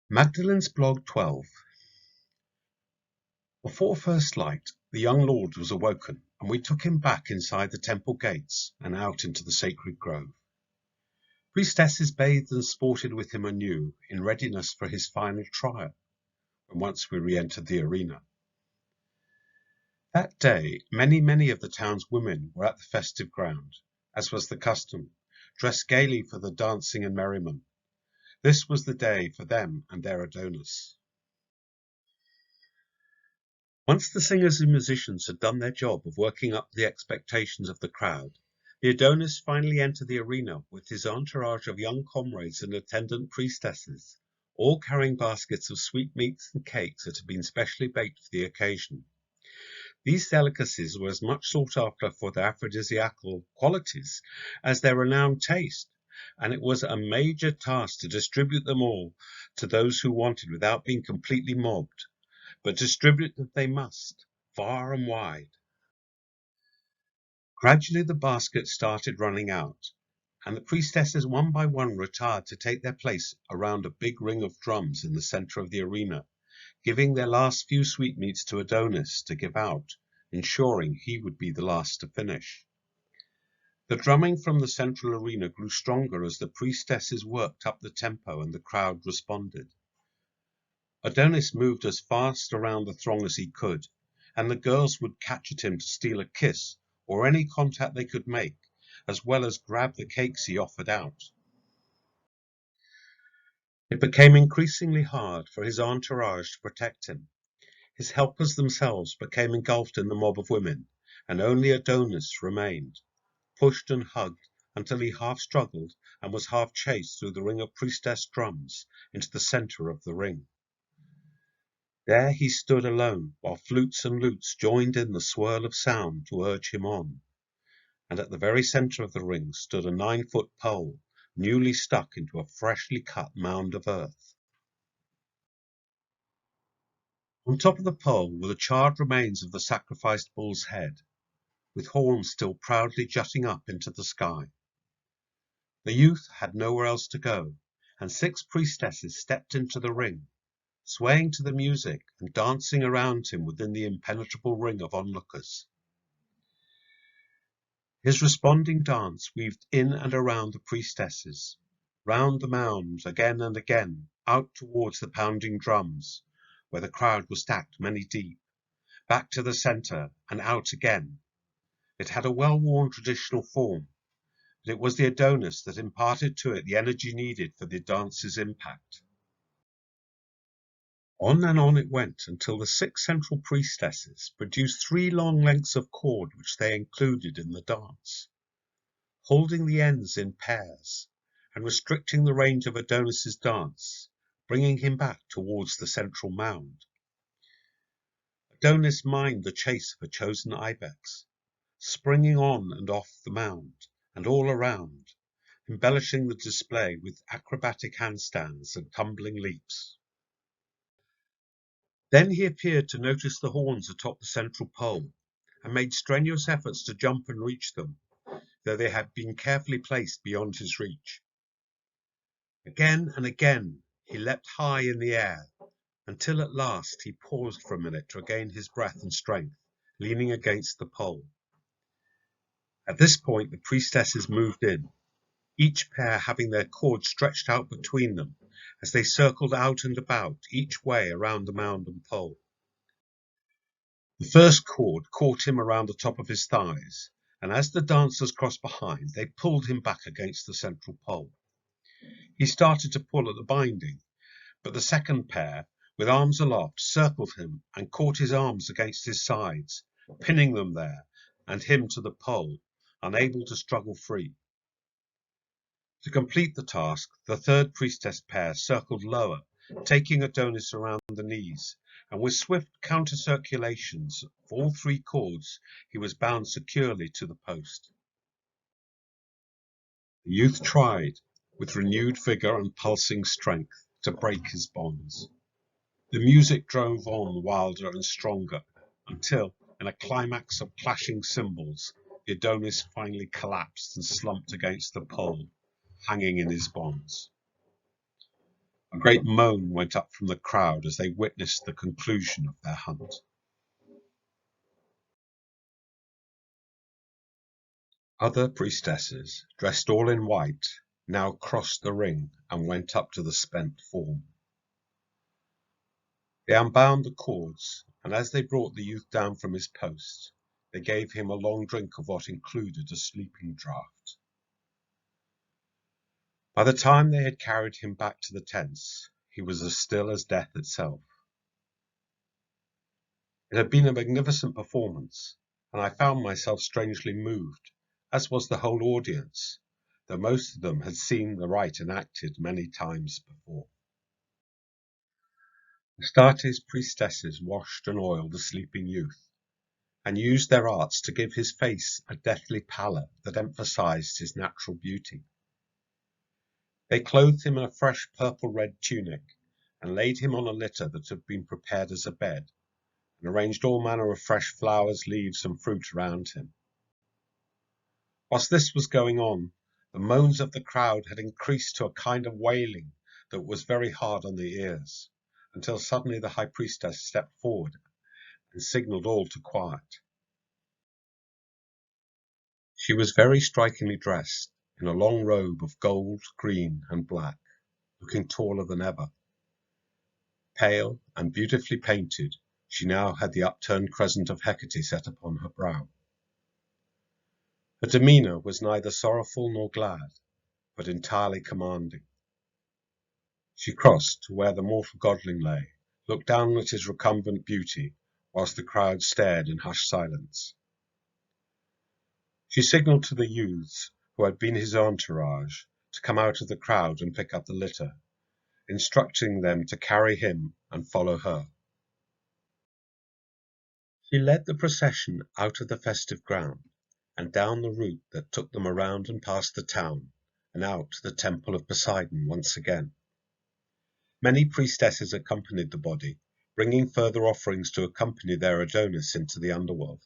Magdalene's blog 12. Before first light, the young lord was awoken, and we took him back inside the temple gates and out into the sacred grove. Priestesses bathed and sported with him anew in readiness for his final trial, when once we re-entered the arena. That day, many of the town's women were at the festive ground, as was the custom, dressed gaily for the dancing and merriment. This was the day for them and their Adonis. Once the singers and musicians had done their job of working up the expectations of the crowd, the Adonis finally entered the arena with his entourage of young comrades and attendant priestesses, all carrying baskets of sweetmeats and cakes that had been specially baked for the occasion. These delicacies were as much sought after for their aphrodisiacal qualities as their renowned taste, and it was a major task to distribute them all to those who wanted without being completely mobbed. But distribute them they must, far and wide. Gradually the baskets started running out, and the priestesses one by one retired to take their place around a big ring of drums in the center of the arena, giving their last few sweetmeats to Adonis to give out, ensuring he would be the last to finish. The drumming from the central arena grew stronger as the priestesses worked up the tempo and the crowd responded. Adonis moved as fast around the throng as he could, and the girls would catch at him to steal a kiss or any contact they could make, as well as grab the cakes he offered out. It became increasingly hard for his entourage to protect him. His helpers themselves became engulfed in the mob of women, and only Adonis remained, pushed and hugged until he half struggled and was half chased through the ring of priestess drums into the center of the ring. There he stood alone, while flutes and lutes joined in the swirl of sound to urge him on, and at the very center of the ring stood a 9-foot pole, newly stuck into a freshly cut mound of earth. On top of the pole were the charred remains of the sacrificed bull's head, with horns still proudly jutting up into the sky. The youth had nowhere else to go, and 6 priestesses stepped into the ring, swaying to the music and dancing around him within the impenetrable ring of onlookers. His responding dance weaved in and around the priestesses, round the mound again and again, out towards the pounding drums, where the crowd was stacked many deep, back to the center and out again. It had a well-worn traditional form, but it was the Adonis that imparted to it the energy needed for the dance's impact. On and on it went until the 6 central priestesses produced 3 long lengths of cord which they included in the dance, holding the ends in pairs and restricting the range of Adonis's dance, bringing him back towards the central mound. Adonis mimed the chase of a chosen ibex, springing on and off the mound and all around, embellishing the display with acrobatic handstands and tumbling leaps. Then he appeared to notice the horns atop the central pole, and made strenuous efforts to jump and reach them, though they had been carefully placed beyond his reach. Again and again he leapt high in the air, until at last he paused for a minute to regain his breath and strength, leaning against the pole. At this point the priestesses moved in, each pair having their cords stretched out between them as they circled out and about, each way around the mound and pole. The first cord caught him around the top of his thighs, and as the dancers crossed behind, they pulled him back against the central pole. He started to pull at the binding, but the second pair, with arms aloft, circled him and caught his arms against his sides, pinning them there and him to the pole, unable to struggle free. To complete the task, the third priestess pair circled lower, taking Adonis around the knees, and with swift counter-circulations of all 3 cords, he was bound securely to the post. The youth tried, with renewed vigor and pulsing strength, to break his bonds. The music drove on wilder and stronger, until, in a climax of clashing cymbals, the Adonis finally collapsed and slumped against the pole, hanging in his bonds. A great moan went up from the crowd as they witnessed the conclusion of their hunt. Other priestesses, dressed all in white, now crossed the ring and went up to the spent form. They unbound the cords, and as they brought the youth down from his post, they gave him a long drink of what included a sleeping draught. By the time they had carried him back to the tents, he was as still as death itself. It had been a magnificent performance, and I found myself strangely moved, as was the whole audience, though most of them had seen the rite enacted many times before. Astarte's priestesses washed and oiled the sleeping youth, and used their arts to give his face a deathly pallor that emphasized his natural beauty. They clothed him in a fresh purple-red tunic, and laid him on a litter that had been prepared as a bed, and arranged all manner of fresh flowers, leaves, and fruit around him. Whilst this was going on, the moans of the crowd had increased to a kind of wailing that was very hard on the ears, until suddenly the high priestess stepped forward and signalled all to quiet. She was very strikingly dressed in a long robe of gold, green, and black, looking taller than ever. Pale and beautifully painted, she now had the upturned crescent of Hecate set upon her brow. Her demeanour was neither sorrowful nor glad, but entirely commanding. She crossed to where the mortal godling lay, looked down at his recumbent beauty, whilst the crowd stared in hushed silence. She signalled to the youths, who had been his entourage, to come out of the crowd and pick up the litter, instructing them to carry him and follow her. She led the procession out of the festive ground, and down the route that took them around and past the town, and out to the temple of Poseidon once again. Many priestesses accompanied the body, bringing further offerings to accompany their Adonis into the underworld.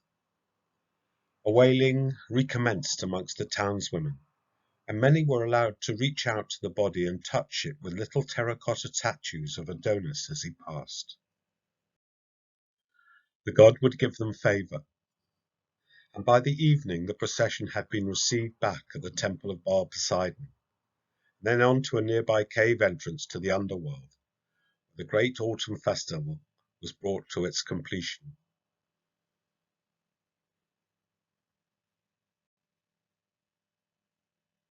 A wailing recommenced amongst the townswomen, and many were allowed to reach out to the body and touch it with little terracotta statues of Adonis as he passed. The god would give them favour, and by the evening the procession had been received back at the temple of Baal Poseidon, then on to a nearby cave entrance to the underworld. The great autumn festival was brought to its completion.